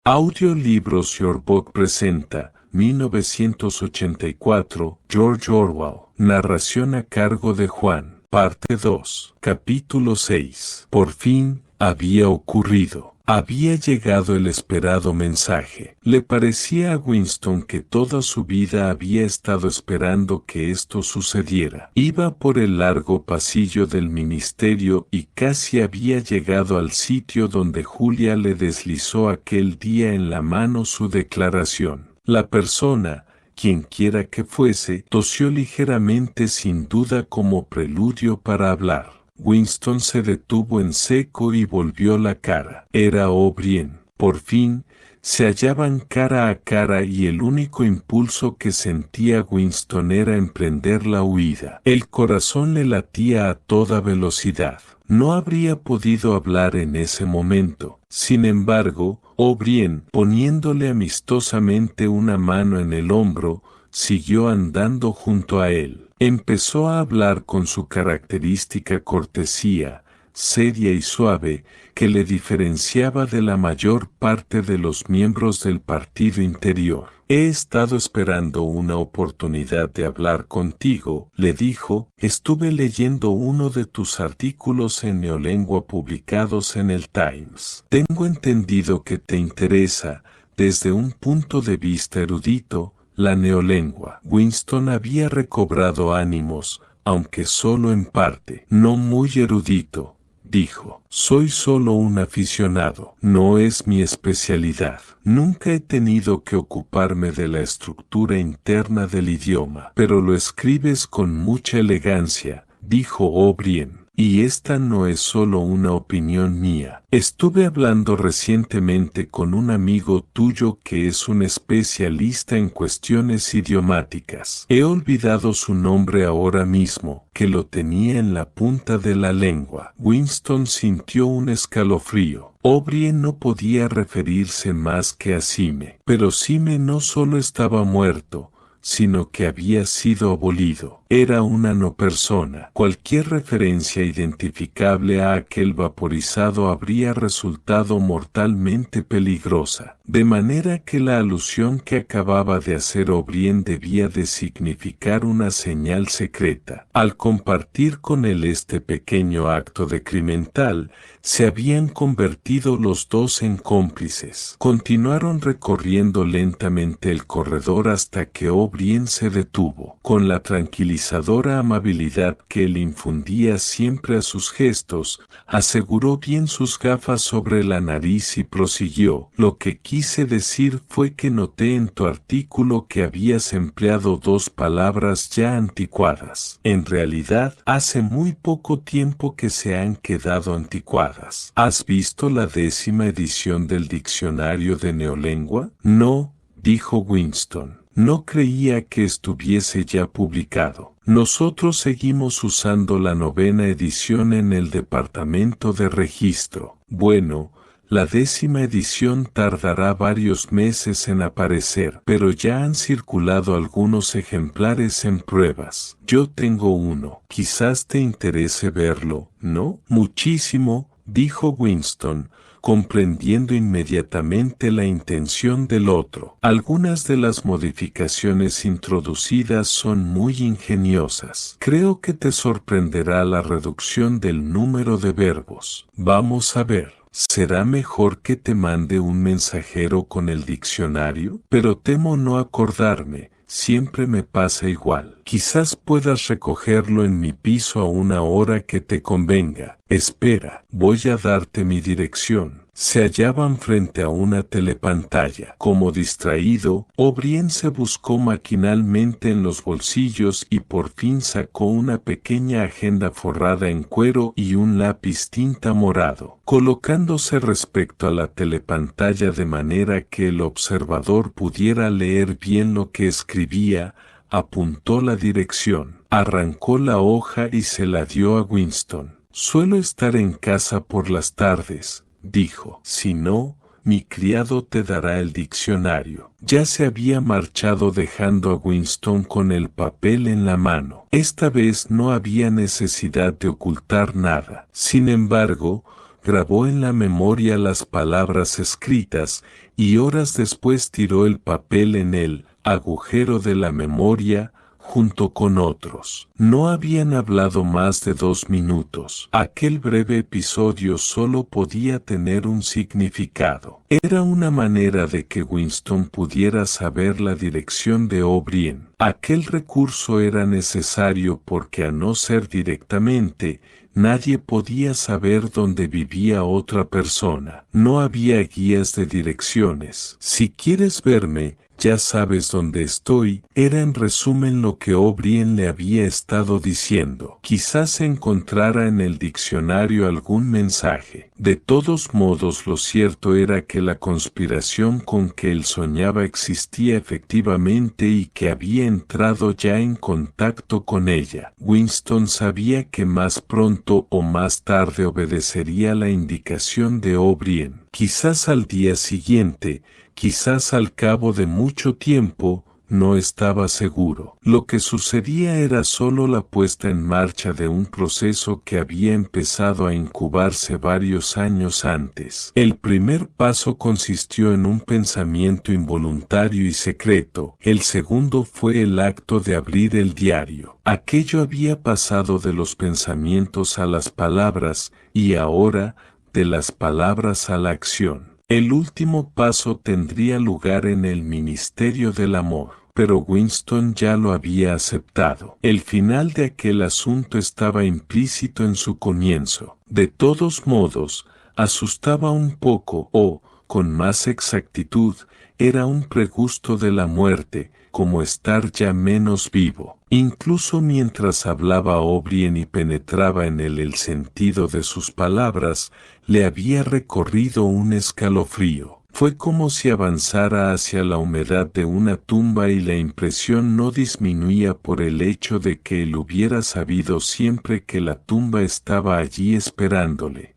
Audiolibros Yorkbook presenta 1984, George Orwell. Narración a cargo de Juan. Parte 2. Capítulo 6. Por fin, había ocurrido. Había llegado el esperado mensaje. Le parecía a Winston que toda su vida había estado esperando que esto sucediera. Iba por el largo pasillo del ministerio y casi había llegado al sitio donde Julia le deslizó aquel día en la mano su declaración. La persona, quienquiera que fuese, tosió ligeramente sin duda como preludio para hablar. Winston se detuvo en seco y volvió la cara. Era O'Brien. Por fin, se hallaban cara a cara y el único impulso que sentía Winston era emprender la huida. El corazón le latía a toda velocidad. No habría podido hablar en ese momento. Sin embargo, O'Brien, poniéndole amistosamente una mano en el hombro, siguió andando junto a él. Empezó a hablar con su característica cortesía, seria y suave, que le diferenciaba de la mayor parte de los miembros del partido interior. He estado esperando una oportunidad de hablar contigo, le dijo. Estuve leyendo uno de tus artículos en neolengua publicados en el Times. Tengo entendido que te interesa, desde un punto de vista erudito, la neolengua. Winston había recobrado ánimos, aunque solo en parte. No muy erudito, dijo. Soy solo un aficionado. No es mi especialidad. Nunca he tenido que ocuparme de la estructura interna del idioma. Pero lo escribes con mucha elegancia, dijo O'Brien. Y esta no es solo una opinión mía. Estuve hablando recientemente con un amigo tuyo que es un especialista en cuestiones idiomáticas. He olvidado su nombre ahora mismo, que lo tenía en la punta de la lengua. Winston sintió un escalofrío. O'Brien no podía referirse más que a Sime. Pero Sime no solo estaba muerto, sino que había sido abolido. Era una no persona. Cualquier referencia identificable a aquel vaporizado habría resultado mortalmente peligrosa. De manera que la alusión que acababa de hacer O'Brien debía de significar una señal secreta. Al compartir con él este pequeño acto decremental, se habían convertido los dos en cómplices. Continuaron recorriendo lentamente el corredor hasta que O'Brien se detuvo. Con la tranquilizadora amabilidad que él infundía siempre a sus gestos, aseguró bien sus gafas sobre la nariz y prosiguió. Lo que quise decir fue que noté en tu artículo que habías empleado dos palabras ya anticuadas. En realidad, hace muy poco tiempo que se han quedado anticuadas. ¿Has visto la 10ª edición del diccionario de neolengua? No, dijo Winston. No creía que estuviese ya publicado. Nosotros seguimos usando la 9ª edición en el departamento de registro. Bueno, la 10ª edición tardará varios meses en aparecer, pero ya han circulado algunos ejemplares en pruebas. Yo tengo uno. Quizás te interese verlo, ¿no? Muchísimo, dijo Winston, comprendiendo inmediatamente la intención del otro. Algunas de las modificaciones introducidas son muy ingeniosas. Creo que te sorprenderá la reducción del número de verbos. Vamos a ver. ¿Será mejor que te mande un mensajero con el diccionario? Pero temo no acordarme. Siempre me pasa igual. Quizás puedas recogerlo en mi piso a una hora que te convenga. Espera, voy a darte mi dirección. Se hallaban frente a una telepantalla. Como distraído, O'Brien se buscó maquinalmente en los bolsillos y por fin sacó una pequeña agenda forrada en cuero y un lápiz tinta morado. Colocándose respecto a la telepantalla de manera que el observador pudiera leer bien lo que escribía, apuntó la dirección, arrancó la hoja y se la dio a Winston. Suelo estar en casa por las tardes, dijo. Si no, mi criado te dará el diccionario. Ya se había marchado dejando a Winston con el papel en la mano. Esta vez no había necesidad de ocultar nada. Sin embargo, grabó en la memoria las palabras escritas, y horas después tiró el papel en el agujero de la memoria, junto con otros. No habían hablado más de 2 minutos. Aquel breve episodio solo podía tener un significado. Era una manera de que Winston pudiera saber la dirección de O'Brien. Aquel recurso era necesario porque, a no ser directamente, nadie podía saber dónde vivía otra persona. No había guías de direcciones. Si quieres verme, ya sabes dónde estoy, era en resumen lo que O'Brien le había estado diciendo. Quizás encontrara en el diccionario algún mensaje. De todos modos, lo cierto era que la conspiración con que él soñaba existía efectivamente y que había entrado ya en contacto con ella. Winston sabía que más pronto o más tarde obedecería la indicación de O'Brien. Quizás al día siguiente, quizás al cabo de mucho tiempo, no estaba seguro. Lo que sucedía era solo la puesta en marcha de un proceso que había empezado a incubarse varios años antes. El primer paso consistió en un pensamiento involuntario y secreto. El segundo fue el acto de abrir el diario. Aquello había pasado de los pensamientos a las palabras, y ahora, de las palabras a la acción. El último paso tendría lugar en el Ministerio del Amor, pero Winston ya lo había aceptado. El final de aquel asunto estaba implícito en su comienzo. De todos modos, asustaba un poco, o, con más exactitud, era un pregusto de la muerte, como estar ya menos vivo. Incluso mientras hablaba O'Brien y penetraba en él el sentido de sus palabras, le había recorrido un escalofrío. Fue como si avanzara hacia la humedad de una tumba, y la impresión no disminuía por el hecho de que él hubiera sabido siempre que la tumba estaba allí esperándole.